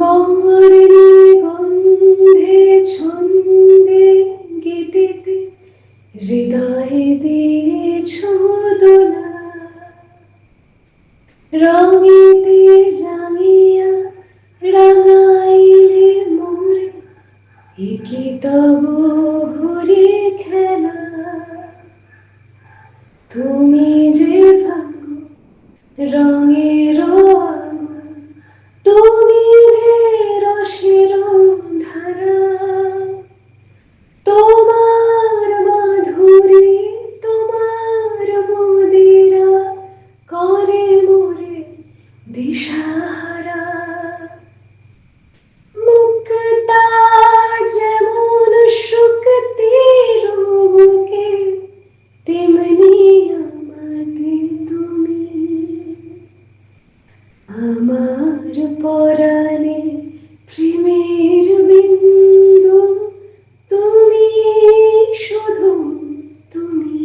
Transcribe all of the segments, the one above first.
বর্ণে গন্ধে ছন্দে গীতিতে হৃদয়ে দিয়েছ দোলা। রঙিতে রাঙিয়া রাঙাইলে মোরে, এ কি তব হরি খেলা। তুমি যে ফাগুন রঙের আগুন, তুমি যে রসের ধারা। তোমার মাধুরী তোমার মদিরা করে মোরে দিশাহারা। মুক্তা যেমন শুকতির বুকে, তেমনি আমাতে তুমি। আমার পরাণে প্রেমের বিন্দু, তুমি শুধু তুমি।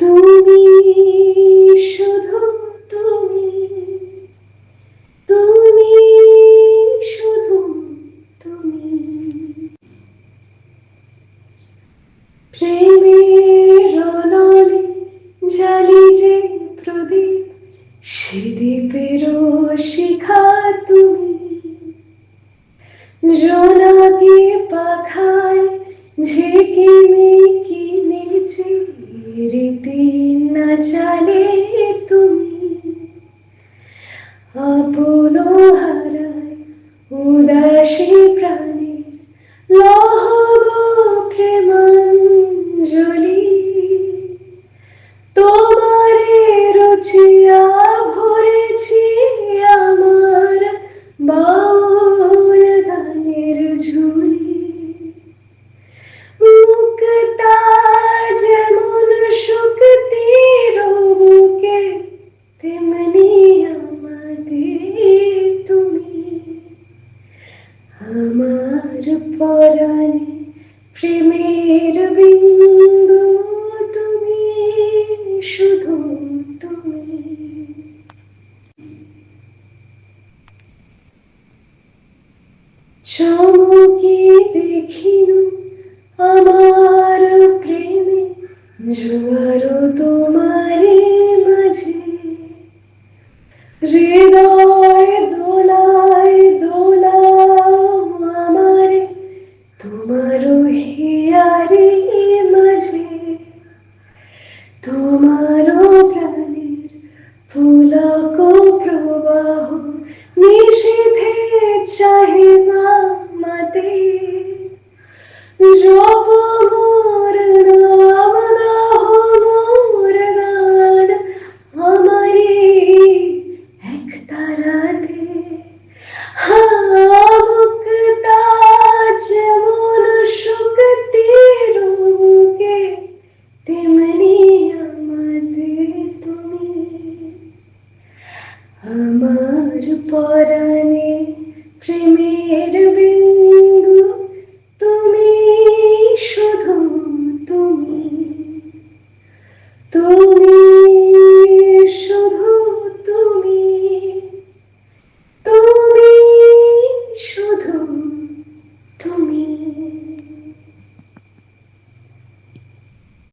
তুমি শুধু তুমি। তুমি শুধু তুমি। প্রেমের অনলে জ্বালি যে প্রদীপ, সে দ্বীপের শিখা তুমি। জোনাকি পাখায় ঝিকিমিকি নেচে রীতি নাচালে তুমি। আপন হারায় উদাসী প্রাণীর লহব প্রেমাঞ্জলি। তোমারে রচিয়া ভরেছি আমার বাউল গানের ঝুলি। মুক্তা যেমন শুকতির বুকে, তেমনি আমাদের তুমি। আমার পরাণে প্রেমের বিন্দু, তুমি শুধু তুমি। চমকি দেখিনু আমার প্রেমে জোয়ার তোমারে মাঝে। হৃদয় দোলায় দোলাও আমারে তোমার হিয়ারে মাঝে। তোমার প্রাণের পুলক প্রবাহ নিষিধে চাহিবা মাতে। জপ মোর নাম গাহ মোর গান আমারে এক তারাতে। মুক্তা যেমন শুকতির বুকে, তেমনি আমাদের তুমি। আমার পরাণে প্রেমের বিন্দু, তুমি শুধু তুমি। তুমি